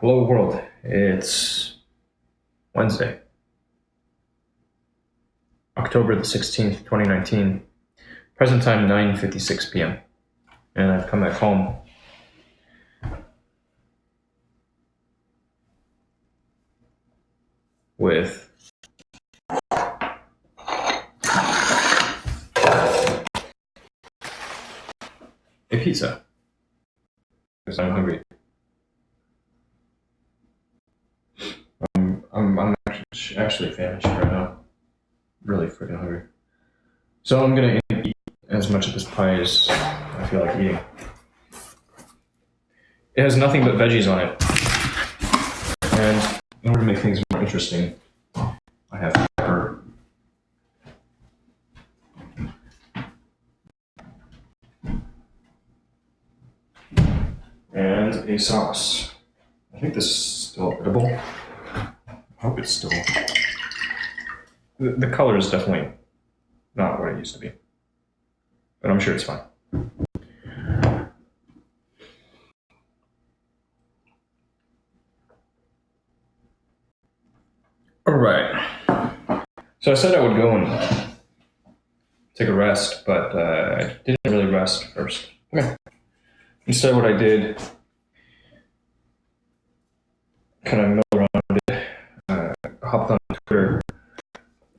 Hello world, it's Wednesday, October the 16th, 2019, present time 9:56 p.m. And I've come back home with a pizza because I'm hungry. I'm actually famished right now. Really freaking hungry. So I'm gonna eat as much of this pie as I feel like eating. It has nothing but veggies on it. And in order to make things more interesting, I have pepper. And a sauce. I think this is still edible. I hope it's still... The color is definitely not what it used to be. But I'm sure it's fine. Alright. So I said I would go and take a rest, but I didn't really rest first. Okay. Instead what I did, kind of milled around a bit, hopped on Twitter,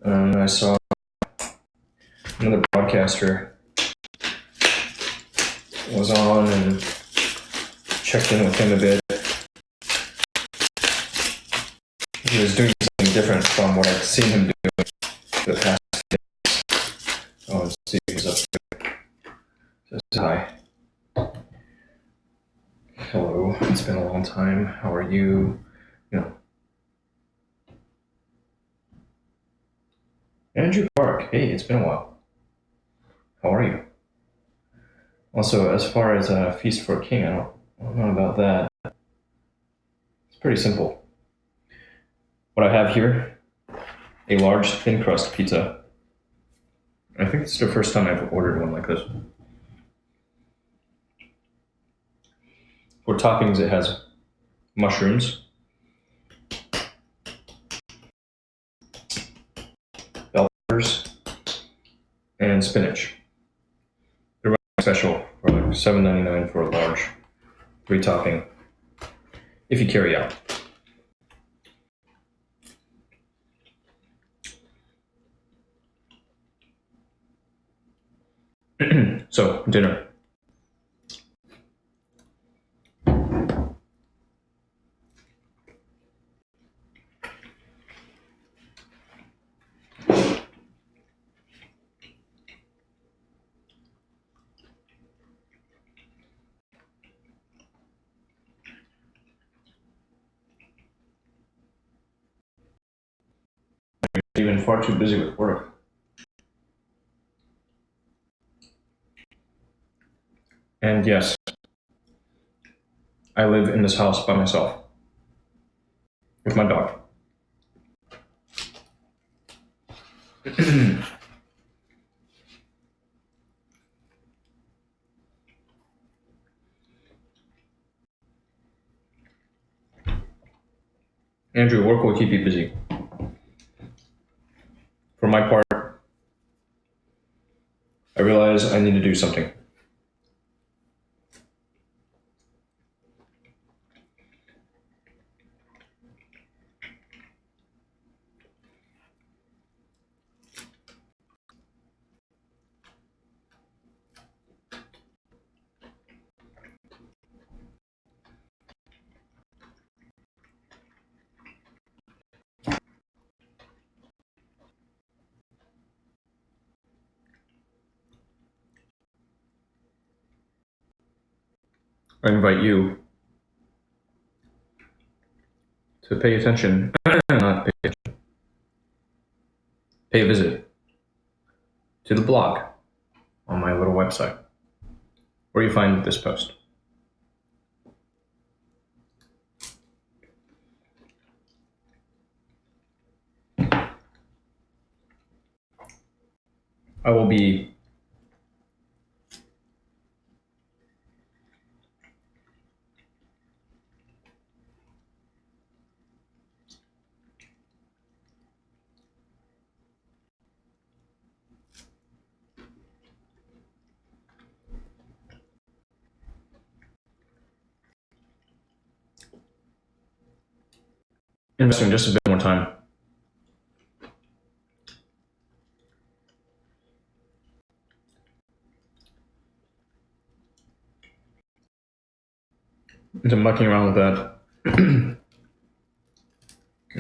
and I saw another broadcaster was on and checked in with him a bit. He was doing something different from what I've seen him do the past days. Oh, let's see if he's up to it. Says hi. Hello, it's been a long time. How are you? Andrew Park, hey, it's been a while. How are you? Also, as far as a feast for a king, I don't know about that. It's pretty simple. What I have here, a large thin crust pizza. I think this is the first time I've ordered one like this. For toppings, it has mushrooms, bell peppers, and spinach. They're running special for like $7.99 for a large 3-topping, if you carry out. So, dinner. I've been far too busy with work. And yes, I live in this house by myself with my dog. Andrew, work will keep you busy. For my part, I realize I need to do something. I invite you to pay attention, not pay attention, pay a visit to the blog on my little website, where you find this post. I will be investing just a bit more time. Into mucking around with that and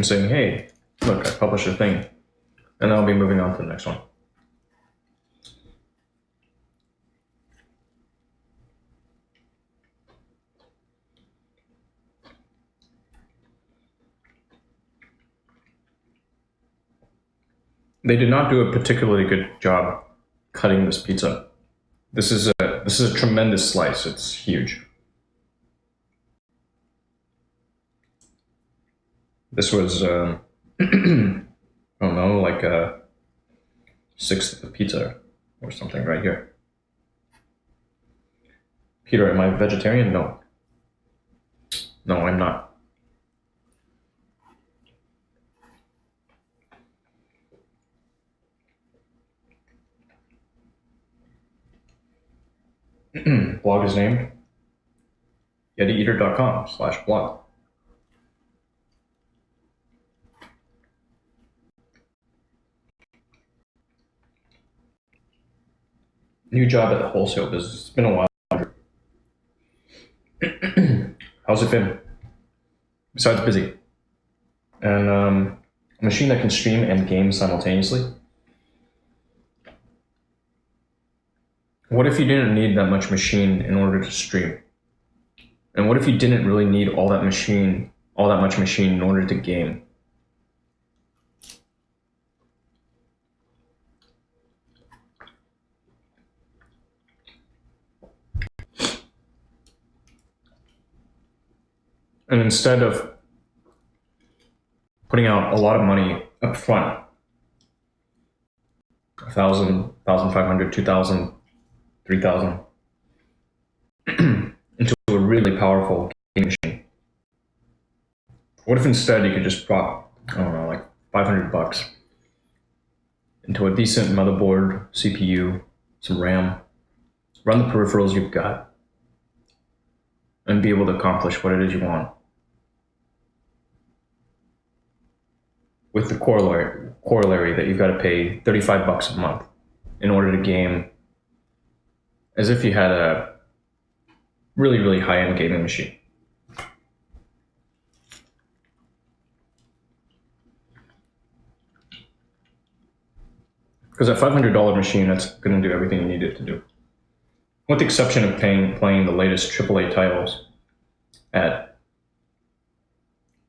saying, hey, look, I published a thing. And then I'll be moving on to the next one. They did not do a particularly good job cutting this pizza. This is a tremendous slice. It's huge. This was I don't know, like a sixth of the pizza or something right here. Peter, am I vegetarian? No. No, I'm not. Blog is named YetiEater.com/blog. New job at the wholesale business. It's been a while. How's it been? Besides busy. And a machine that can stream and game simultaneously. What if you didn't need that much machine in order to stream? And what if you didn't really need all that much machine in order to game? And instead of putting out a lot of money up front, 1,000, 1,500, 2,000, 3,000, into a really powerful game machine. What if instead you could just drop, I don't know, like $500 into a decent motherboard, CPU, some RAM, run the peripherals you've got, and be able to accomplish what it is you want. With the corollary that you've got to pay $35 a month in order to game as if you had a really, really high-end gaming machine. Because that $500 machine, that's going to do everything you need it to do. With the exception of playing the latest AAA titles at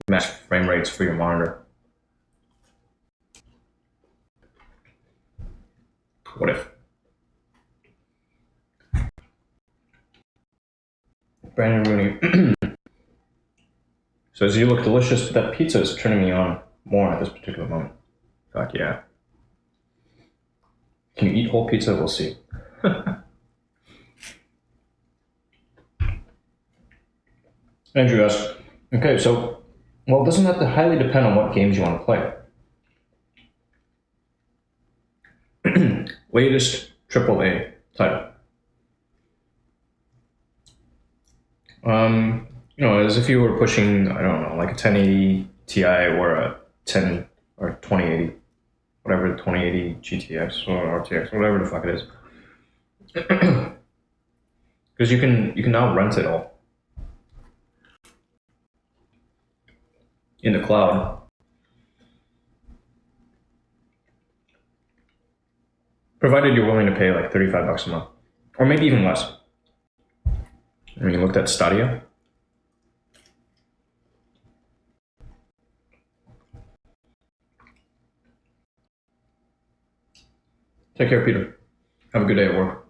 max frame rates for your monitor. What if? Brandon Rooney says, you look delicious, but that pizza is turning me on more at this particular moment. Fuck yeah. Can you eat whole pizza? We'll see. Andrew asks, okay, so, well, doesn't that highly depend on what games you want to play? Latest AAA title. As if you were pushing, I don't know, like a 1080 Ti or a 10 or 2080, whatever, 2080 GTX or RTX, whatever the fuck it is. Because you can now rent it all in the cloud, provided you're willing to pay like $35 a month, or maybe even less. I mean, you looked at Stadia. Take care, Peter. Have a good day at work.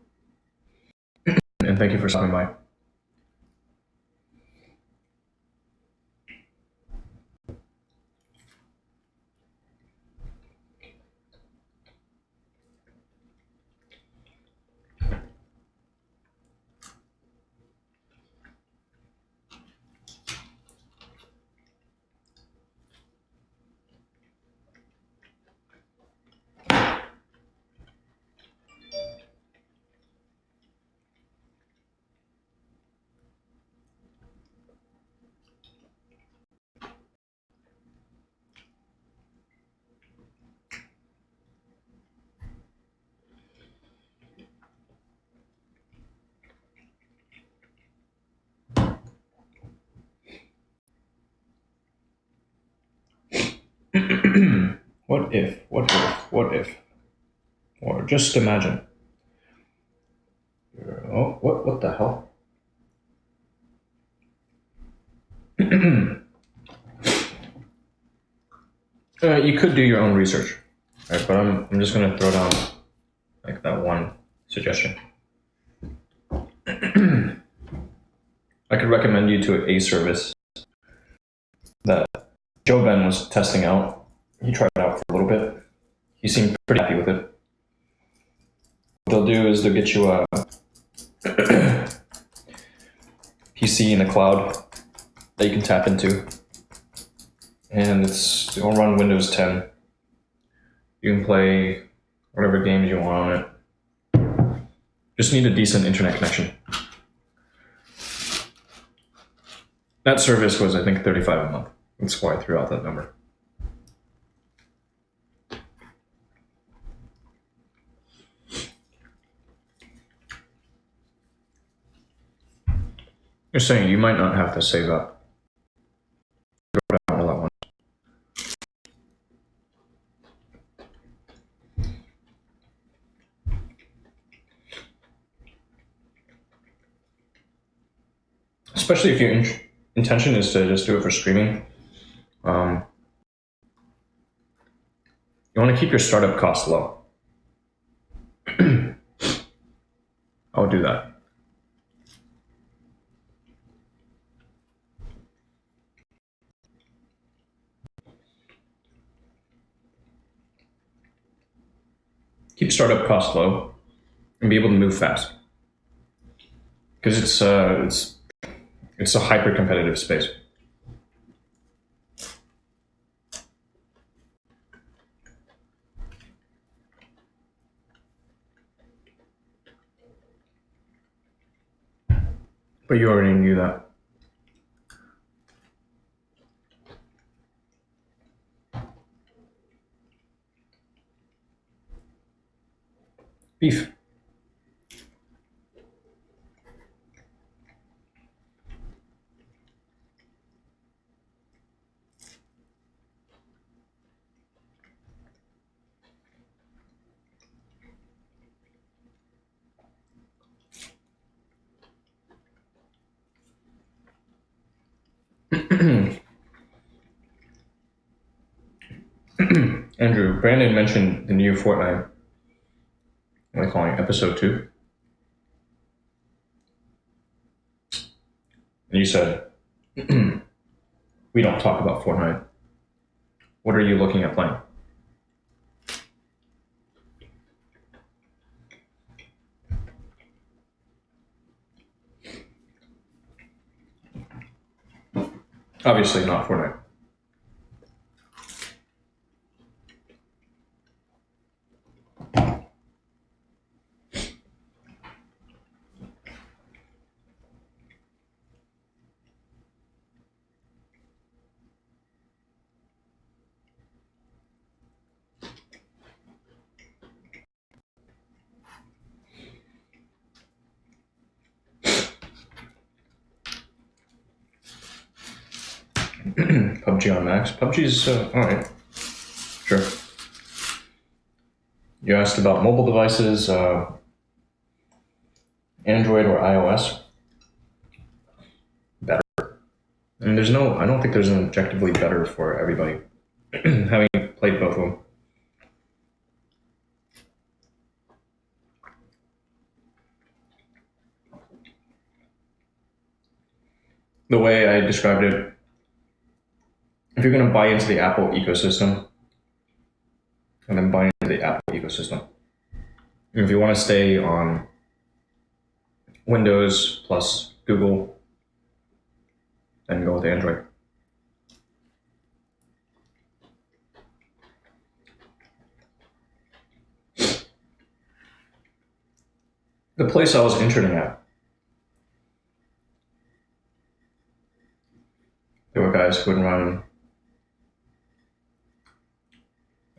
And thank you for stopping by. What if? What if? What if? Or just imagine. Oh, what the hell? You could do your own research, right? But I'm just gonna throw down like that one suggestion. I could recommend you to a service that Joe Ben was testing out. He tried it out for a little bit. He seemed pretty happy with it. What they'll do is they'll get you a PC in the cloud that you can tap into, and it'll run Windows 10. You can play whatever games you want on it. Just need a decent internet connection. That service was, I think, $35 a month. That's why I threw out that number. You're saying you might not have to save up. Throw it out all at once. Especially if your intention is to just do it for streaming. You want to keep your startup costs low. I would do that. Keep startup costs low and be able to move fast. Because it's a hyper competitive space. But you already knew that. Beef. Andrew, Brandon mentioned the new Fortnite. What are they calling it? Episode 2? And you said, we don't talk about Fortnite. What are you looking at playing? Obviously not Fortnite. PUBG on Max. PUBG's alright. Sure. You asked about mobile devices, Android or iOS. Better. And I don't think there's an objectively better for everybody. Having played both of them. The way I described it, if you're going to buy into the Apple ecosystem, and then buy into the Apple ecosystem. And if you want to stay on Windows plus Google, then go with Android. The place I was interning at, there were guys who would run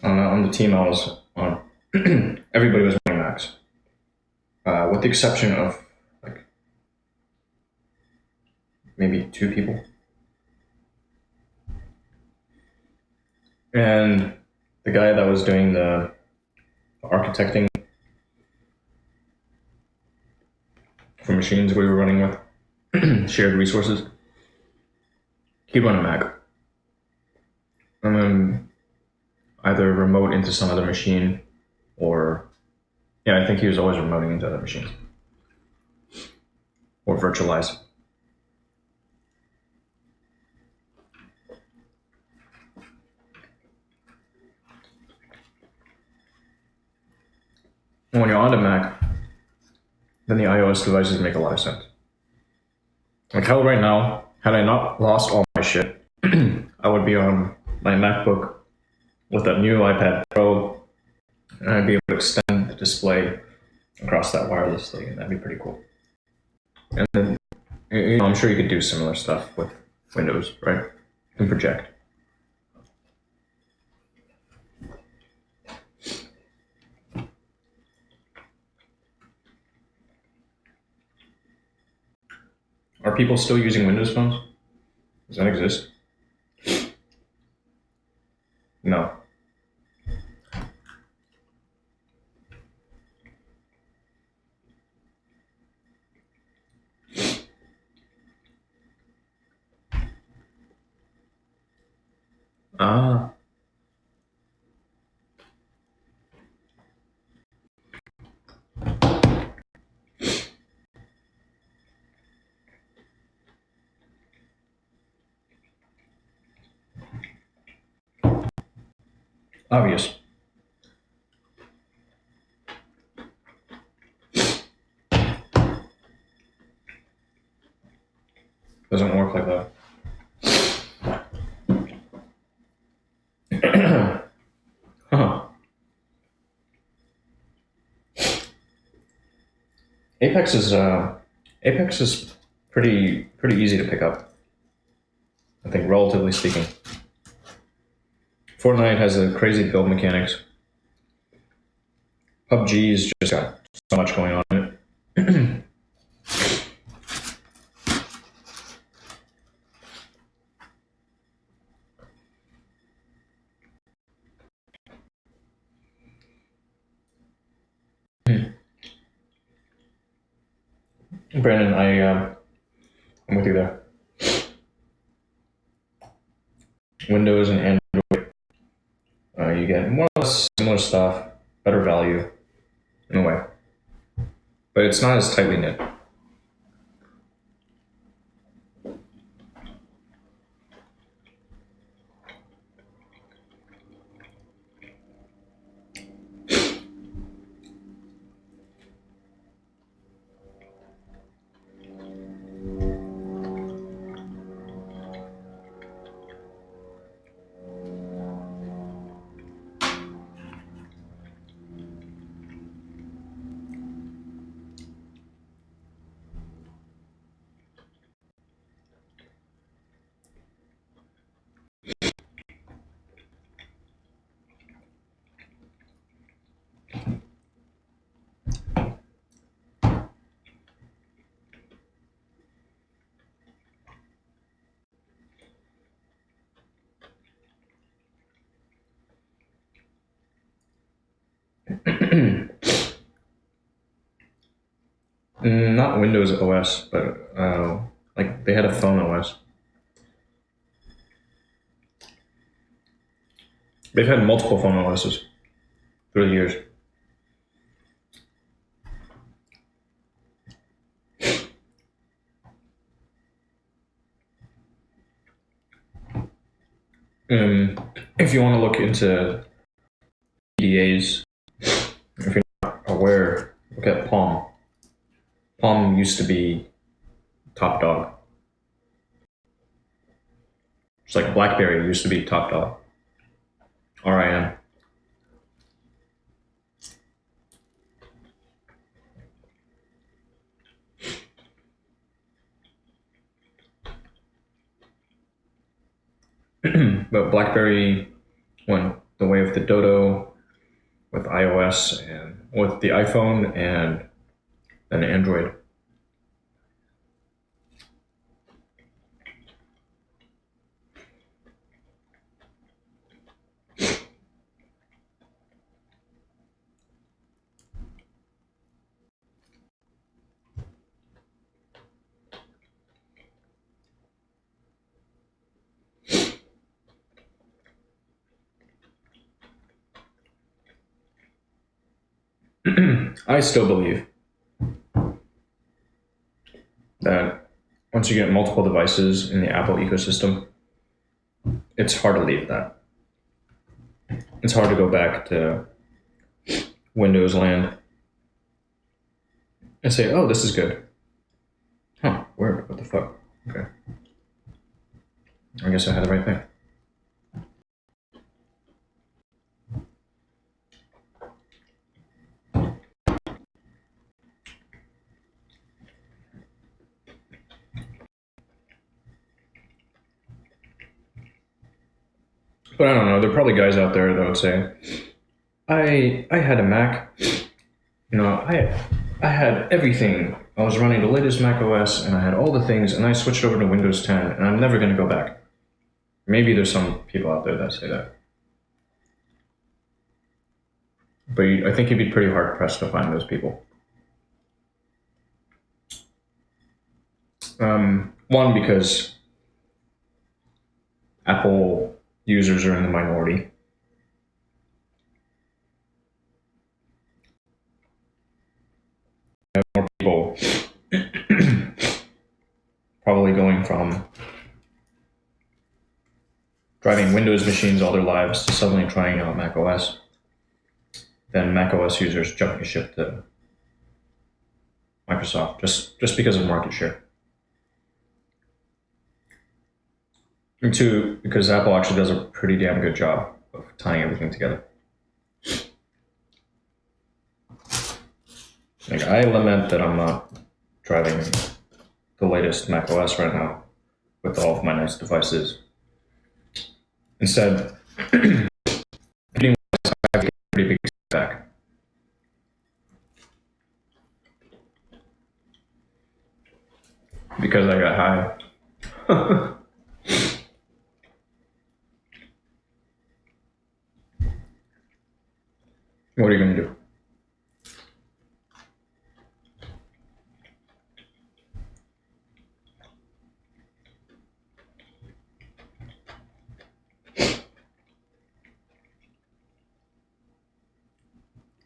on the team I was on. Everybody was running Macs, with the exception of like maybe 2 people. And the guy that was doing the architecting for machines we were running with, shared resources, he'd run a Mac. And then either remote into some other machine or, yeah, I think he was always remoting into other machines. Or virtualize. And when you're on a Mac, then the iOS devices make a lot of sense. Like how right now, had I not lost all my shit, I would be on my MacBook with that new iPad Pro, and I'd be able to extend the display across that wirelessly, and that'd be pretty cool. And then, I'm sure you could do similar stuff with Windows, right? You can project. Are people still using Windows phones? Does that exist? No. Ah. Obvious. Doesn't work like that. Huh. Apex is pretty easy to pick up. I think, relatively speaking. Fortnite has a crazy build mechanics. PUBG's just got so much going on in it. Brandon, I'm with you there. Windows and Android, you get more or less similar stuff, better value, in a way, but it's not as tightly knit. Not Windows OS, but like they had a phone OS. They've had multiple phone OSs through the years. If you want to look into EDAs, if you're not aware, look at Palm. Palm used to be top dog. It's like BlackBerry used to be top dog. RIM. But BlackBerry went the way of the Dodo with iOS and with the iPhone and then Android. I still believe that once you get multiple devices in the Apple ecosystem, it's hard to leave that. It's hard to go back to Windows land and say, oh, this is good. Huh, where? What the fuck? Okay. I guess I had the right thing. But I don't know. There are probably guys out there that would say, I had a Mac. You know, I had everything. I was running the latest Mac OS, and I had all the things, and I switched over to Windows 10, and I'm never going to go back. Maybe there's some people out there that say that. But I think you'd be pretty hard-pressed to find those people. One, because Apple users are in the minority. More people probably going from driving Windows machines all their lives to suddenly trying out Mac OS than Mac OS users jumping ship to Microsoft just because of market share. And two, because Apple actually does a pretty damn good job of tying everything together. Like, I lament that I'm not driving the latest Mac OS right now with all of my nice devices. Instead, getting a pretty big back. Because I got high. What are you going to do?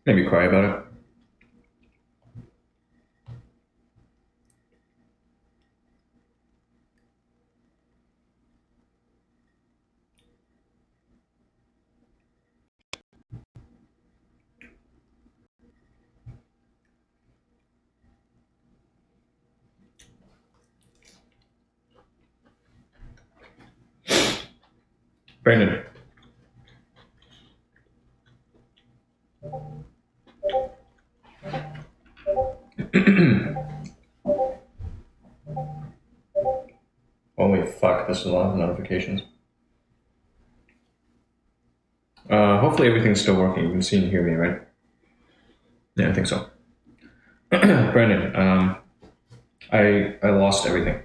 Maybe cry about it. Brandon. Holy fuck, this is a lot of notifications. Hopefully everything's still working. You can see and hear me, right? Yeah, I think so. Brandon, I lost everything.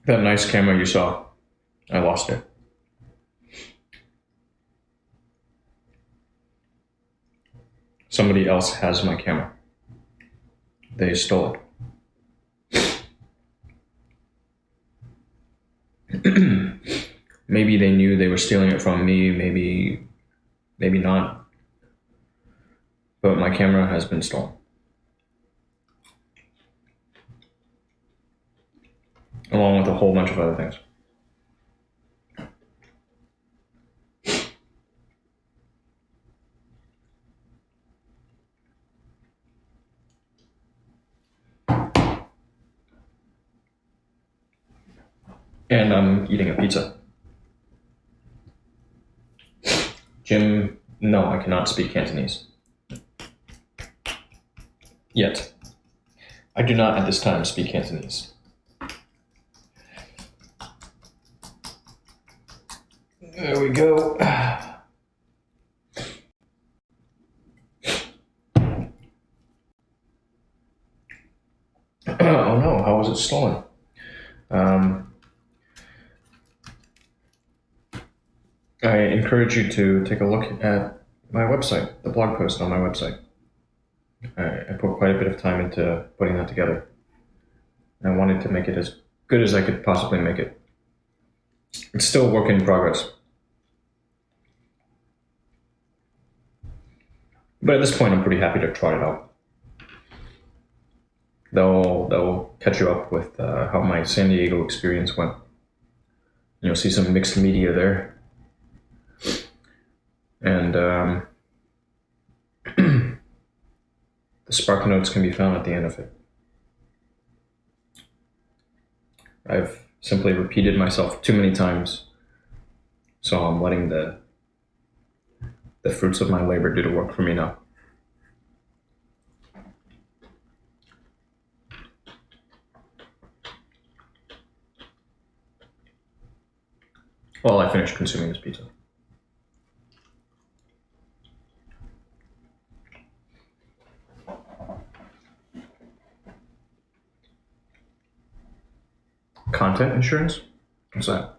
That nice camera you saw, I lost it. Somebody else has my camera. They stole it. Maybe they knew they were stealing it from me, maybe not. But my camera has been stolen. Along with a whole bunch of other things. And I'm eating a pizza. Jim, no, I cannot speak Cantonese. Yet. I do not at this time speak Cantonese. There we go. Oh no, how was it stolen? I encourage you to take a look at my website, the blog post on my website. I put quite a bit of time into putting that together. I wanted to make it as good as I could possibly make it. It's still a work in progress. But at this point, I'm pretty happy to trot it out. They'll catch you up with how my San Diego experience went. You'll see some mixed media there, and the spark notes can be found at the end of it. I've simply repeated myself too many times, so I'm letting the fruits of my labor do the work for me now. While I finish consuming this pizza. Content insurance? What's that?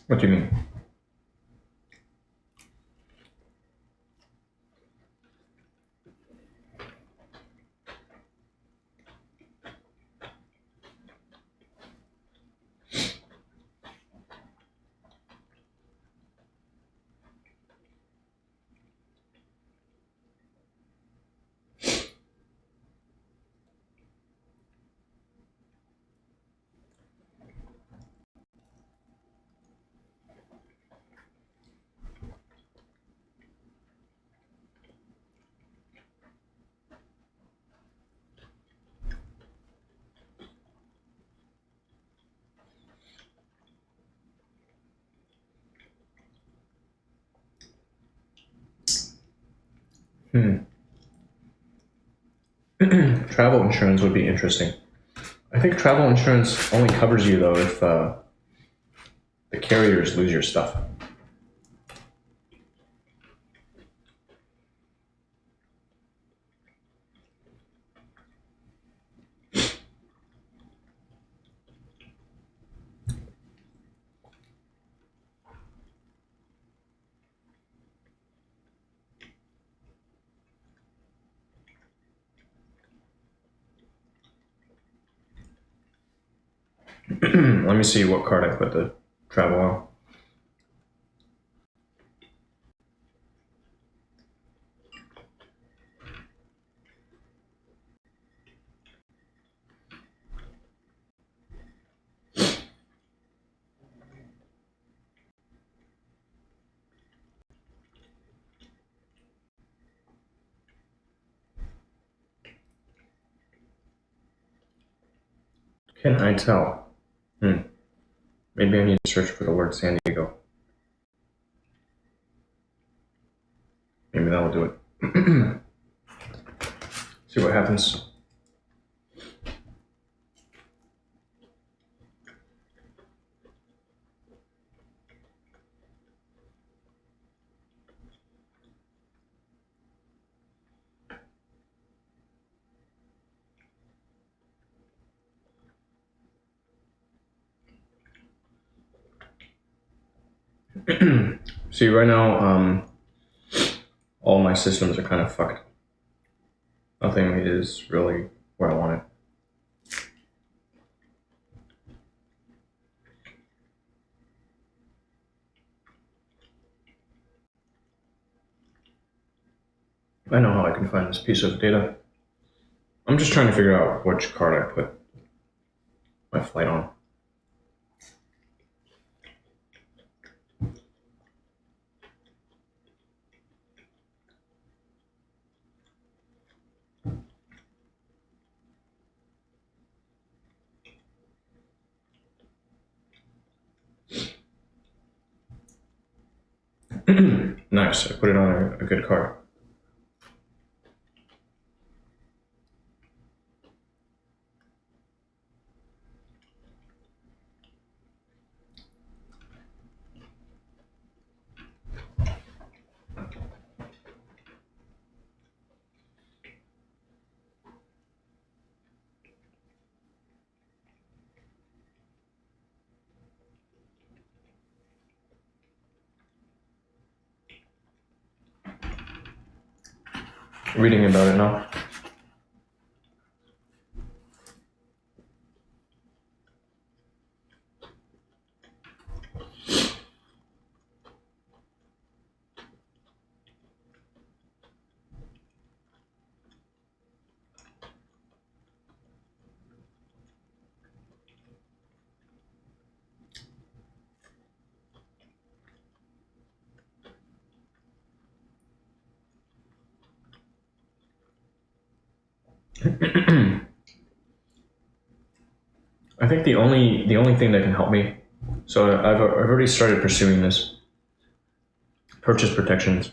What do you mean? Travel insurance would be interesting. I think travel insurance only covers you though if the carriers lose your stuff. Let me see what card I put the travel on. Can I tell? Maybe I need to search for the word San Diego. Maybe that'll do it. See what happens. See, right now, all my systems are kind of fucked. Nothing is really where I want it. I know how I can find this piece of data. I'm just trying to figure out which card I put my flight on. Nice, I put it on a good card. reading about it now. I think the only thing that can help me. So I've already started pursuing this. Purchase protections.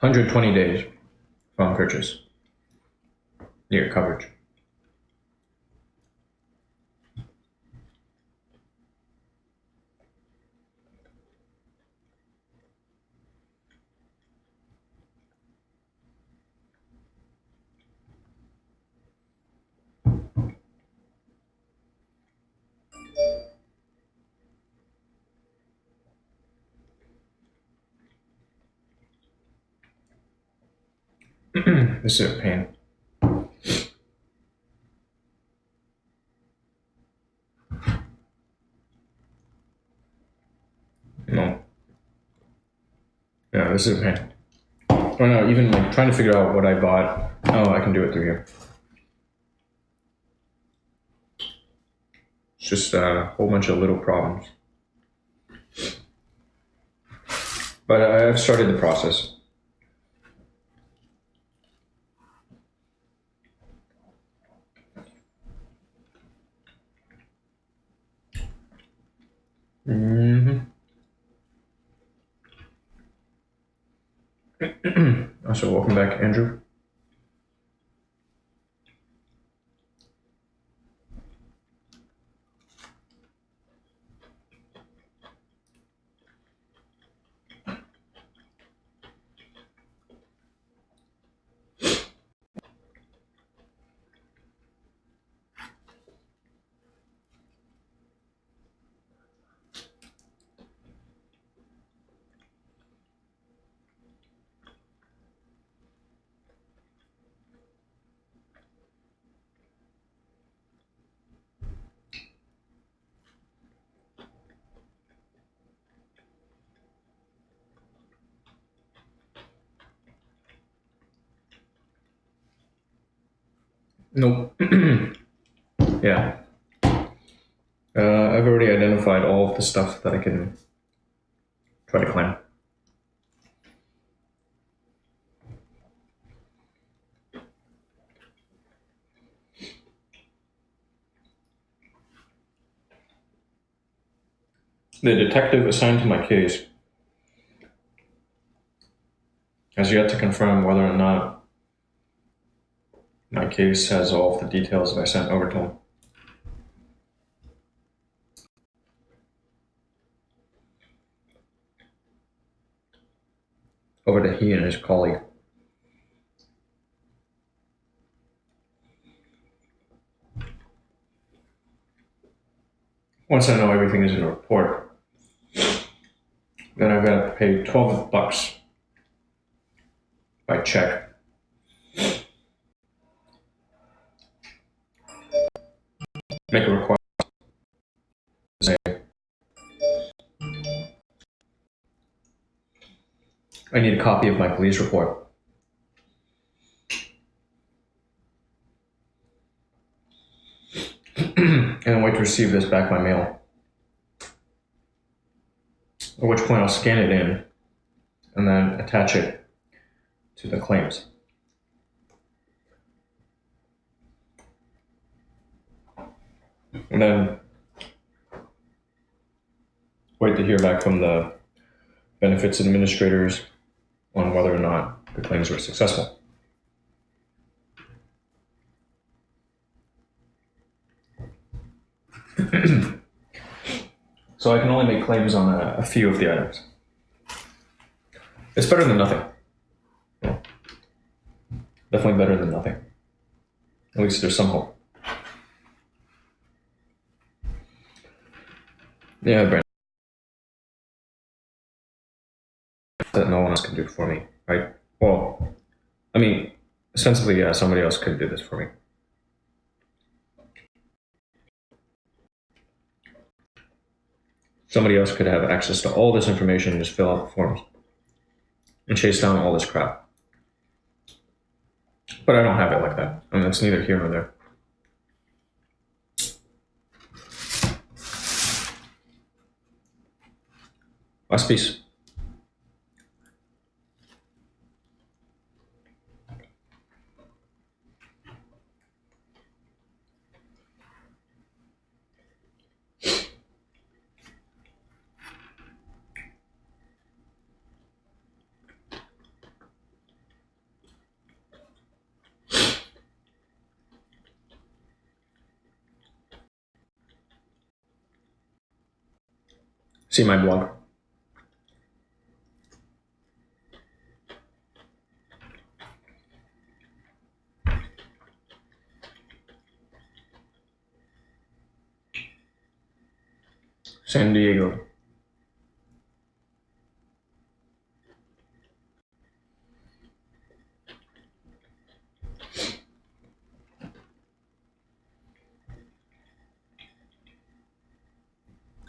$120 days from purchase. Your coverage. This is a pain. No. Yeah, this is a pain. Oh no, even like trying to figure out what I bought. Oh, I can do it through here. It's just a whole bunch of little problems. But I've started the process. So welcome back, Andrew. Nope. Yeah. I've already identified all of the stuff that I can try to claim. The detective assigned to my case has yet to confirm whether or not my case has all of the details that I sent over to him. Over to he and his colleague. once I know everything is in a report, then I've got to pay $12 by check. Make a request. Say, I need a copy of my police report. And then wait to receive this back by mail. At which point I'll scan it in and then attach it to the claims. And then wait to hear back from the benefits administrators on whether or not the claims were successful. So I can only make claims on a few of the items. It's better than nothing. Yeah. Definitely better than nothing. At least there's some hope. Yeah, Brandon. That no one else can do it for me, right? Well, I mean, ostensibly, yeah, somebody else could do this for me. Somebody else could have access to all this information and just fill out the forms and chase down all this crap. But I don't have it like that. I mean, that's neither here nor there. Last piece. See my blog. San Diego.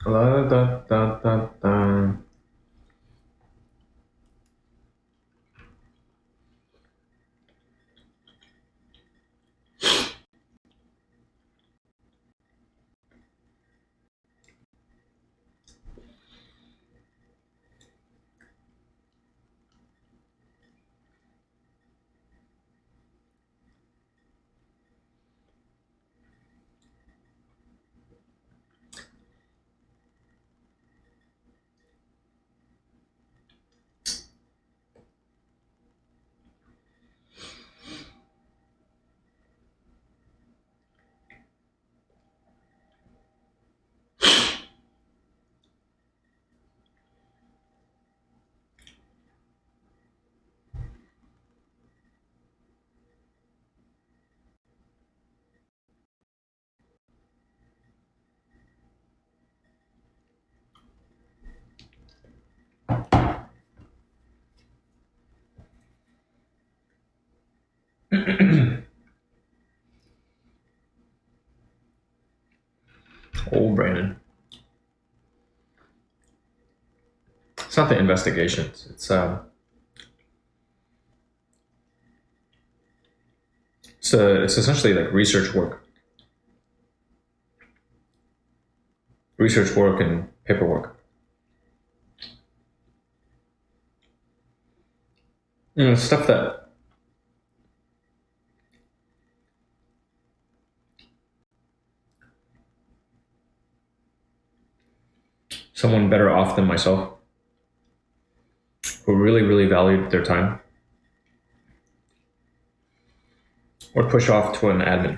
Da, da, da, da, da. Old Brandon. It's not the investigations. It's essentially like research work and paperwork. You know, stuff that someone better off than myself, who really, really valued their time, would push off to an admin.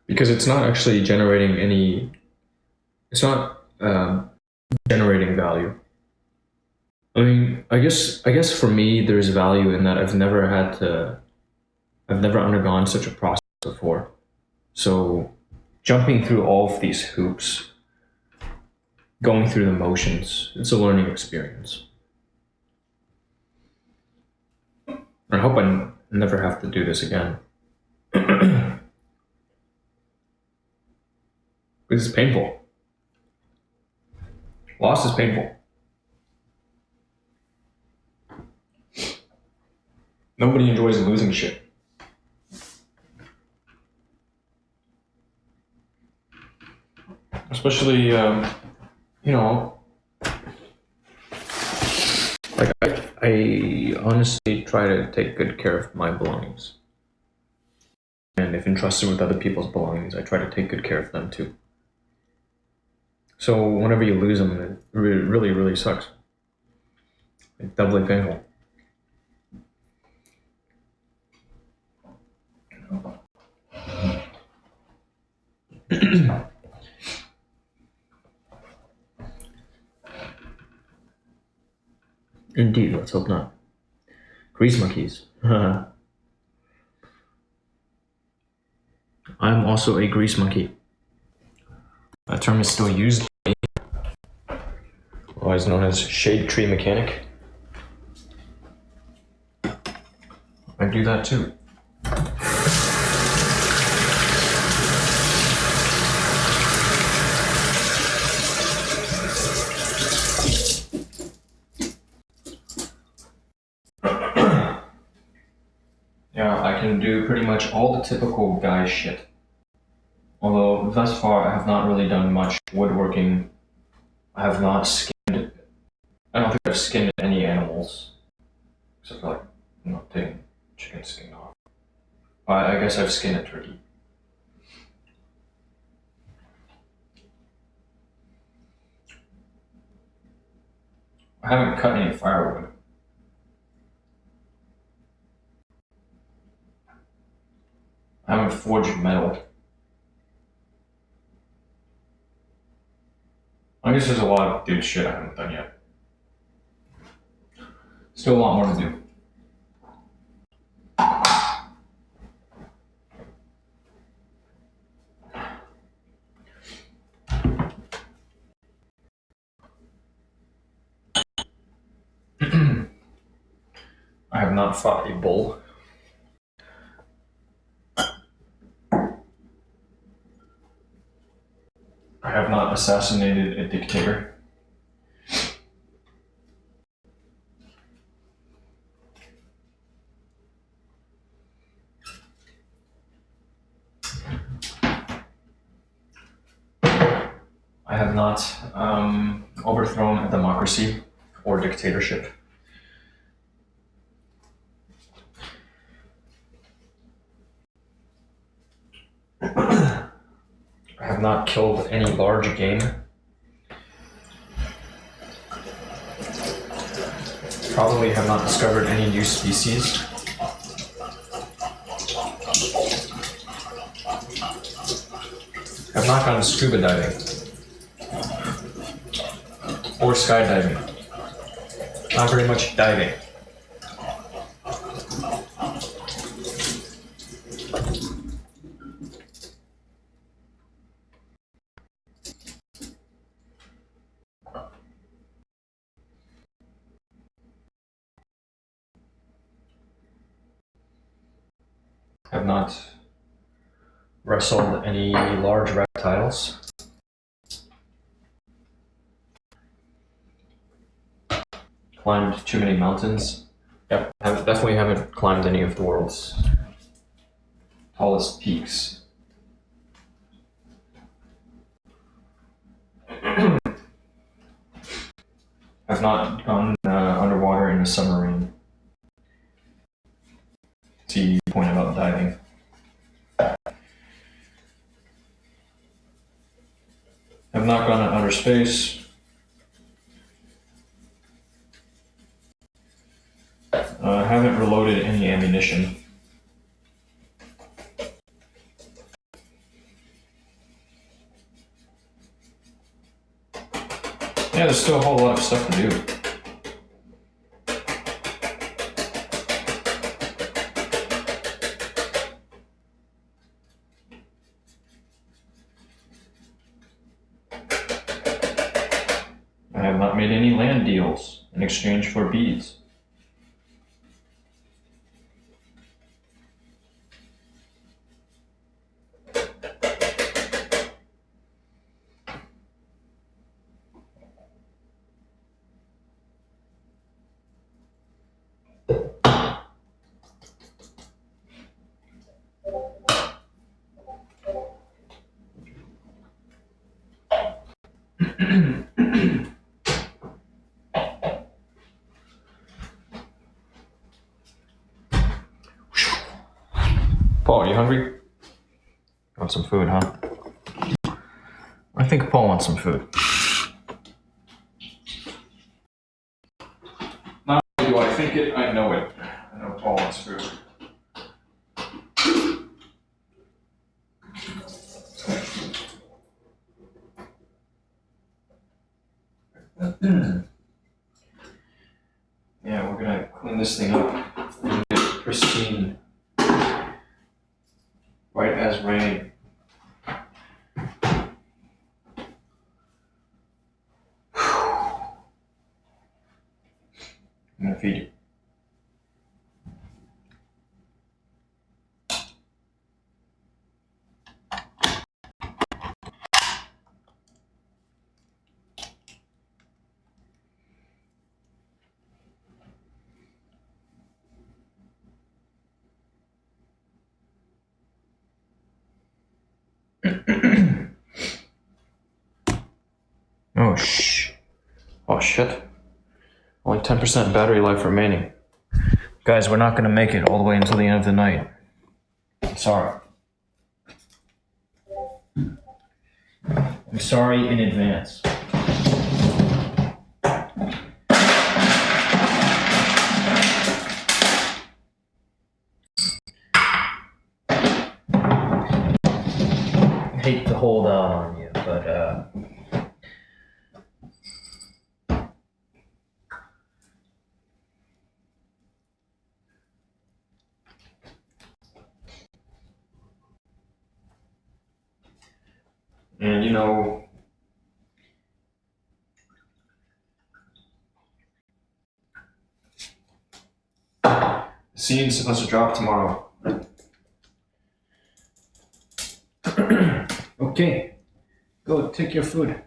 because it's not actually generating any. It's not generating value. I mean, I guess for me, there's value in that I've never undergone such a process before. So, jumping through all of these hoops, going through the motions, it's a learning experience. I hope I never have to do this again. This is painful. Loss is painful. Nobody enjoys losing shit. Especially, like I honestly try to take good care of my belongings. And if entrusted with other people's belongings, I try to take good care of them too. So whenever you lose them, it really, really sucks. It's doubly painful. Indeed, let's hope not. Grease monkeys. I'm also a grease monkey. That term is still used, otherwise known as shade tree mechanic. I do that too. Yeah, I can do pretty much all the typical guy shit. Although thus far I have not really done much woodworking. I have not skinned. I don't think I've skinned any animals, except for taking chicken skin off. I guess I've skinned a turkey. I haven't cut any firewood. I haven't forged metal. I guess there's a lot of dude shit I haven't done yet. Still a lot more to do. I have not fought a bull. I have not assassinated a dictator. I have not overthrown a democracy or dictatorship. I have not killed any large game. Probably have not discovered any new species. Have not gone scuba diving or skydiving. Not very much diving. Have not wrestled any large reptiles. Climbed too many mountains. Yep, definitely haven't climbed any of the world's tallest peaks. I've not gone underwater in a submarine. See the point about diving. I've not gone to outer space. Haven't reloaded any ammunition. there's still a whole lot of stuff to do. I have not made any land deals in exchange for beads. Paul, are you hungry? Want some food, huh? I think Paul wants some food. Not only do I think it, I know it. I know Paul wants food. Yeah, we're gonna clean this thing up and get it pristine. White as rain. I'm gonna feed you. Oh, oh shit. Only 10% battery life remaining. Guys, we're not gonna make it all the way until the end of the night. Sorry. I'm sorry in advance. I hate to hold out on you, but and you know, the scene's supposed to drop tomorrow. Okay, go take your food.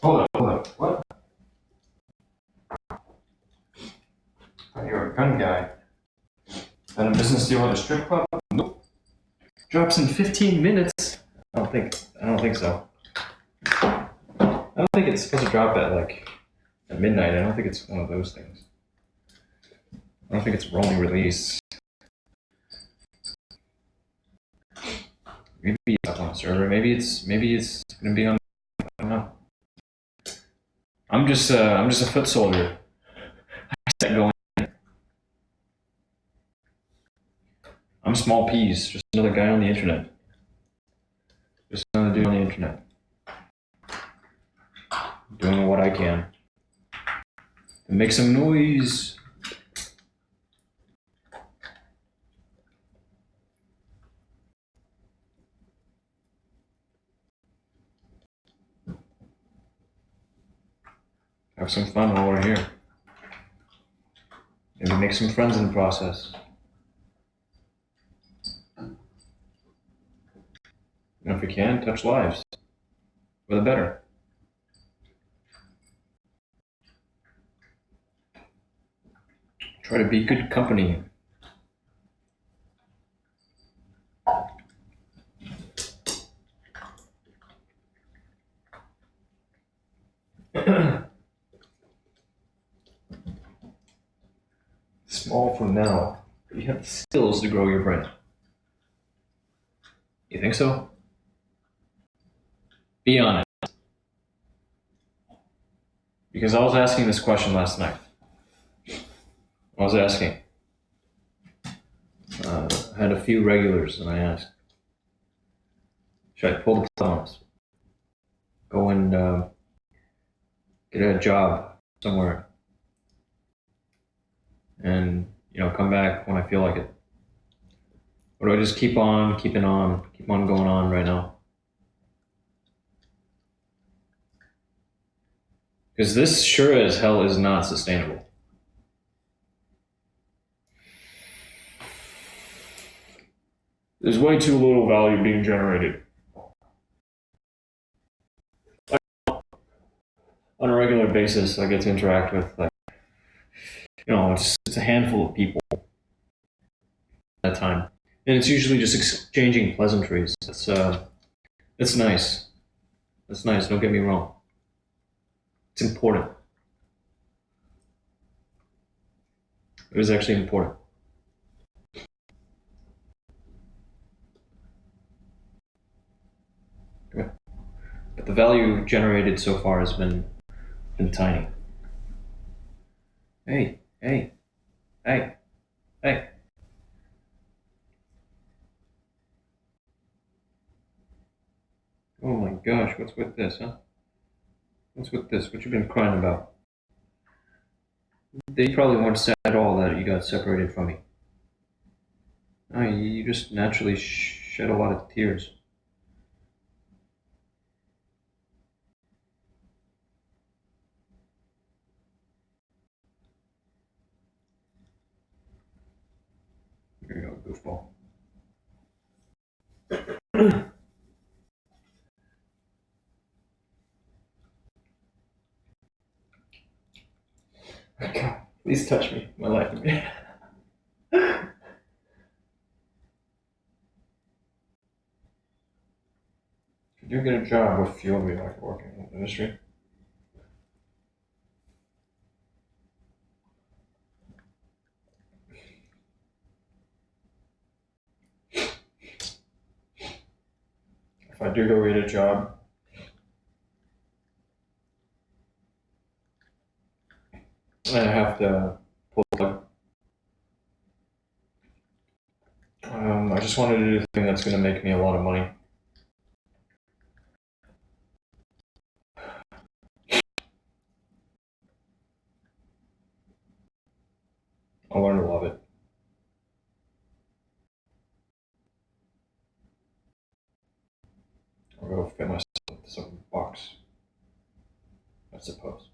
Hold up, what? Thought you were a gun guy. Done a business deal at a strip club? Nope. Drops in 15 minutes? I don't think so. I don't think it's supposed to drop at midnight. I don't think it's one of those things. I don't think it's rolling release. Maybe it's up on a server. Maybe it's gonna be on. I don't know. I'm just a foot soldier. I going. I'm small peas. Just another guy on the internet. Just another dude on the internet. Doing what I can to make some noise. Have some fun while we're here. Maybe make some friends in the process. And if we can, touch lives. For the better. Try to be good company. Small for now, but you have the skills to grow your brain. You think so? Be honest. Because I was asking this question last night. I was asking. I had a few regulars, and I asked, should I pull the thumbs? Go and get a job somewhere, and come back when I feel like it. Or do I just keep on keeping on, keep on going on right now? Because this sure as hell is not sustainable. There's way too little value being generated. On a regular basis, I get to interact with, it's a handful of people at a time. And it's usually just exchanging pleasantries. It's nice. It's nice, don't get me wrong. It's important. It was actually important. Okay. But the value generated so far has been tiny. Hey, hey, hey, hey. Oh my gosh, what's with this, huh? What's with this? What you been crying about? They probably weren't sad at all that you got separated from me. No, you just naturally shed a lot of tears. There you go, goofball. God, please touch me. My life would be. If you do get a job, what field would you like to work in? What industry? If I do go get a job, I have to pull the plug. I just wanted to do the thing that's going to make me a lot of money. I'll learn to love it. I'll go fit myself into some box, I suppose.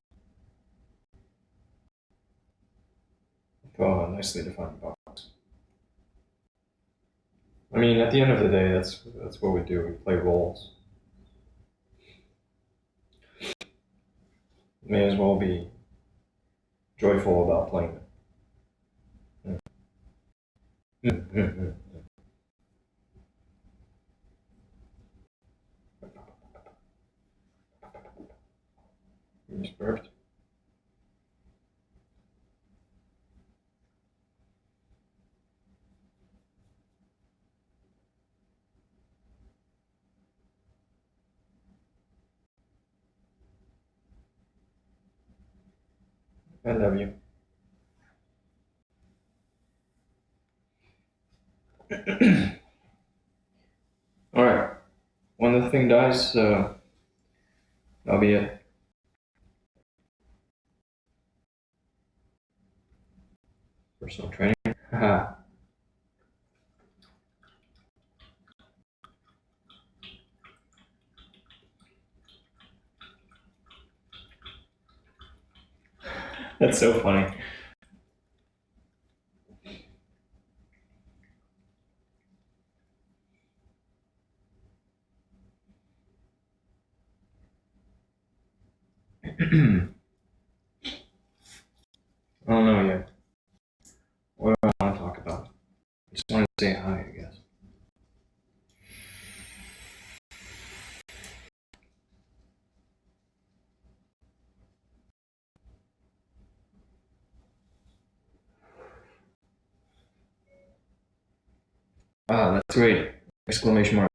Oh, a nicely defined box. I mean, at the end of the day, that's what we do. We play roles. May as well be joyful about playing it. You just burped. I love you. All right. When the thing dies, that'll be it. Personal training. Haha. That's so funny. I don't know yet. What do I want to talk about? I just wanted to say hi, I guess. Ah, that's great! Exclamation mark.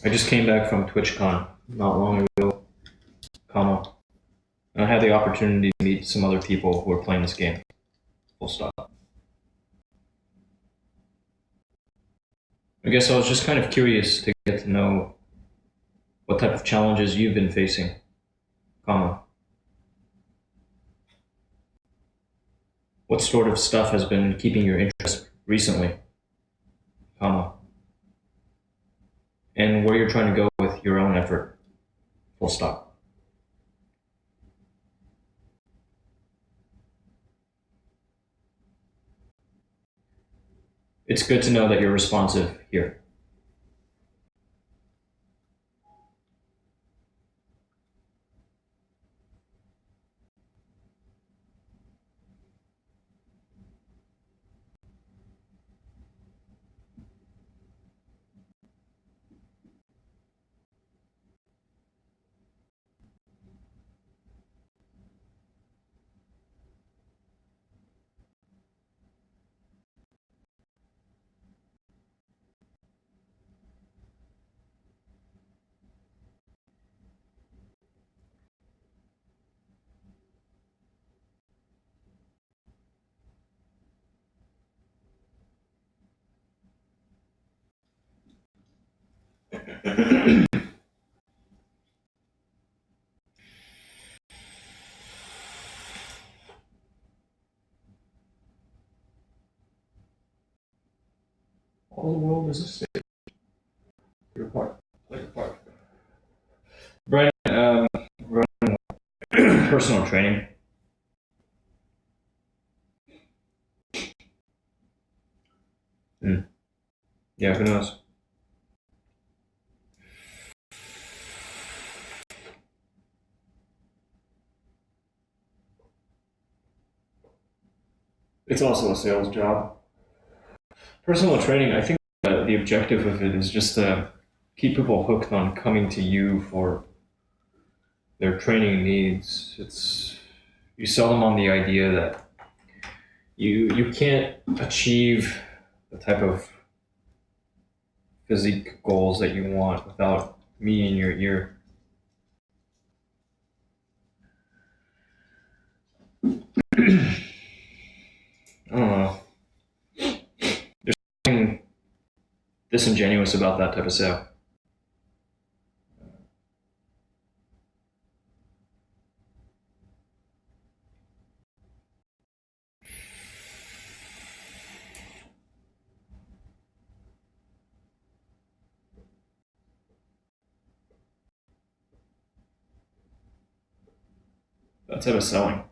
I just came back from TwitchCon not long ago, comma, and I had the opportunity to meet some other people who are playing this game. Full stop. I guess I was just kind of curious to get to know what type of challenges you've been facing, comma. What sort of stuff has been keeping your interest recently, comma, and where you're trying to go with your own effort, full stop. It's good to know that you're responsive here. All the world is a stage. Your part. Play your part. Brandon, running personal training. Hmm. Yeah, who knows? It's also a sales job. Personal training, I think the objective of it is just to keep people hooked on coming to you for their training needs. It's you sell them on the idea that you can't achieve the type of physique goals that you want without me in your ear. I don't know. There's something disingenuous about that type of sale. That type of selling.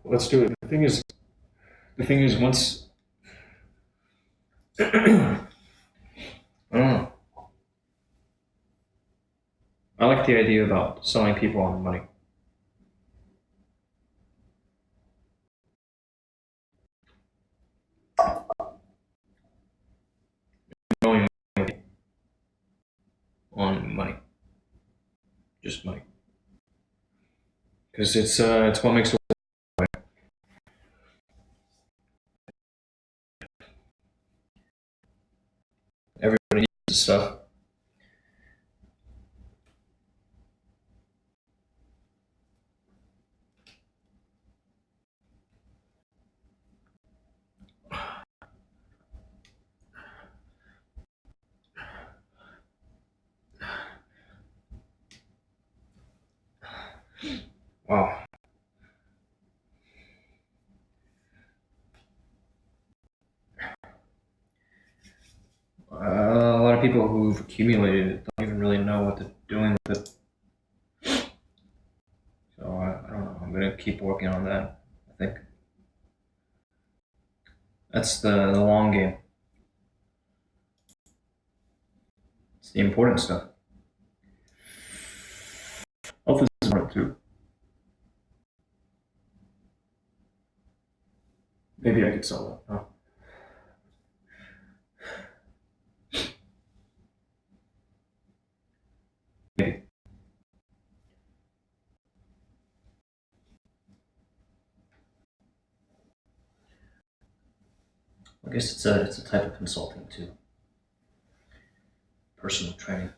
Let's do it. The thing is, once I don't know. I like the idea about selling people on money. Going on money, just money, because it's what makes the everybody needs this stuff. Wow. A lot of people who've accumulated it don't even really know what they're doing with it. So I don't know. I'm gonna keep working on that. I think. That's the long game. It's the important stuff. Hopefully this is important too. Maybe I could sell that. Oh. Maybe. I guess it's a type of consulting too. Personal training.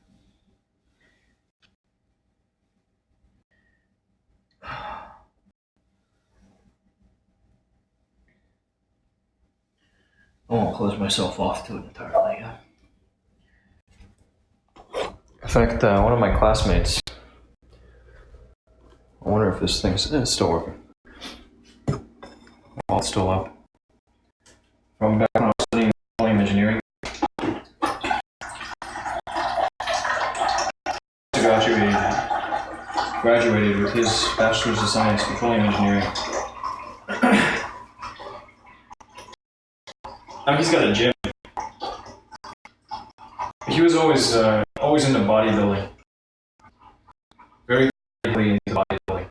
I won't close myself off to it entirely. In fact, one of my classmates, I wonder if this thing's still working. Well, it's still up. From back when I was studying petroleum engineering, graduated with his Bachelor's of Science petroleum engineering. He's got a gym. He was always into bodybuilding. Very deeply into bodybuilding.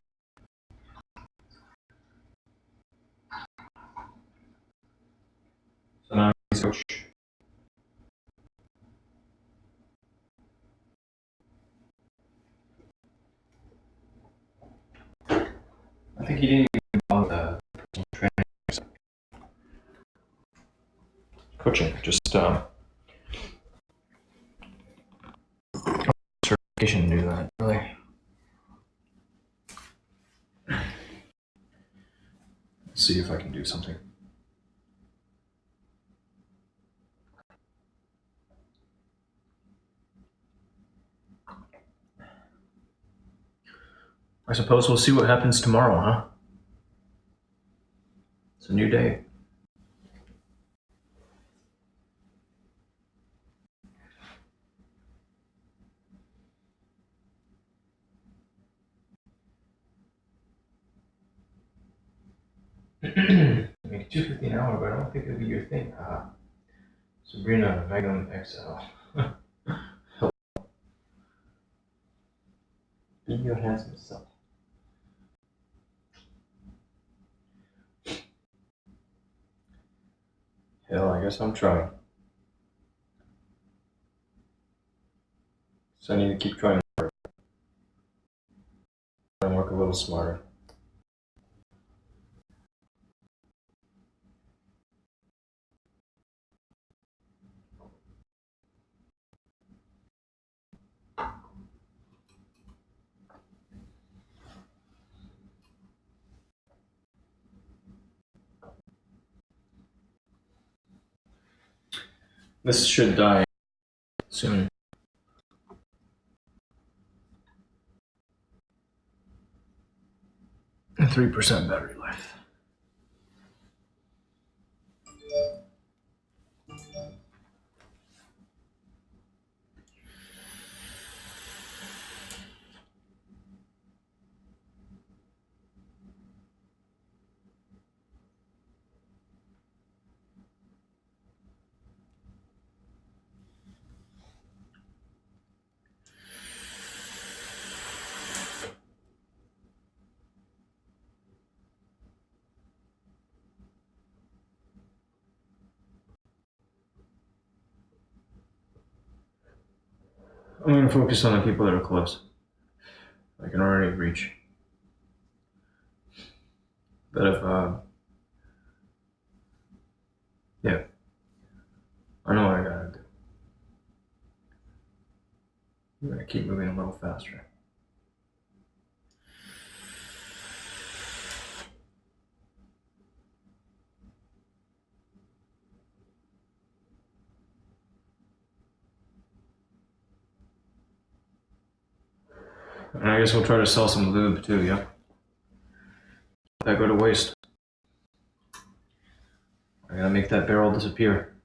So now he's a coach. I think he didn't even bother personal training. Coaching, just certification to do that, really. Let's see if I can do something. I suppose we'll see what happens tomorrow, huh? It's a new day. Make $2.50 an hour, but I don't think it'll be your thing. Sabrina, Magnum XL. Be your handsome self. Hell, I guess I'm trying. So I need to keep trying to work. And work a little smarter. This should die soon. And 3% battery life. I'm going to focus on the people that are close. I can already reach. But if, yeah, I know what I gotta do. I'm gonna keep moving a little faster. And I guess we'll try to sell some lube too, yeah? Let that go to waste. I gotta make that barrel disappear.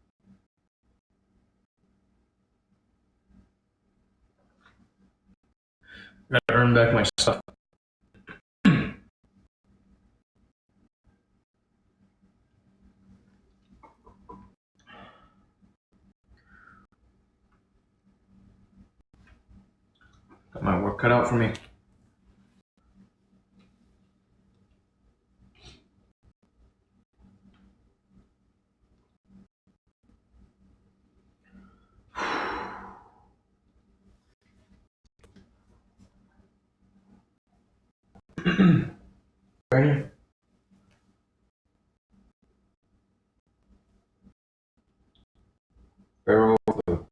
I gotta earn back my stuff. my work cut out for me. Brandon? Barrel food.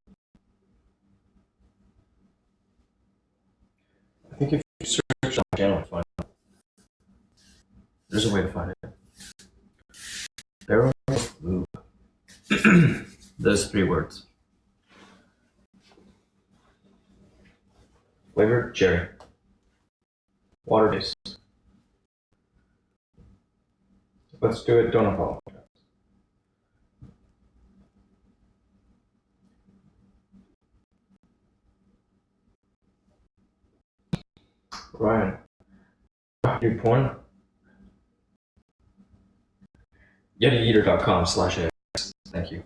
I think if you search on my channel, you'll find it. There's a way to find it. Barrel lube. Those 3 words. Flavor cherry. Water based. Let's do it. Don't apologize. Ryan. Do porn? YetiEater.com/X. Thank you.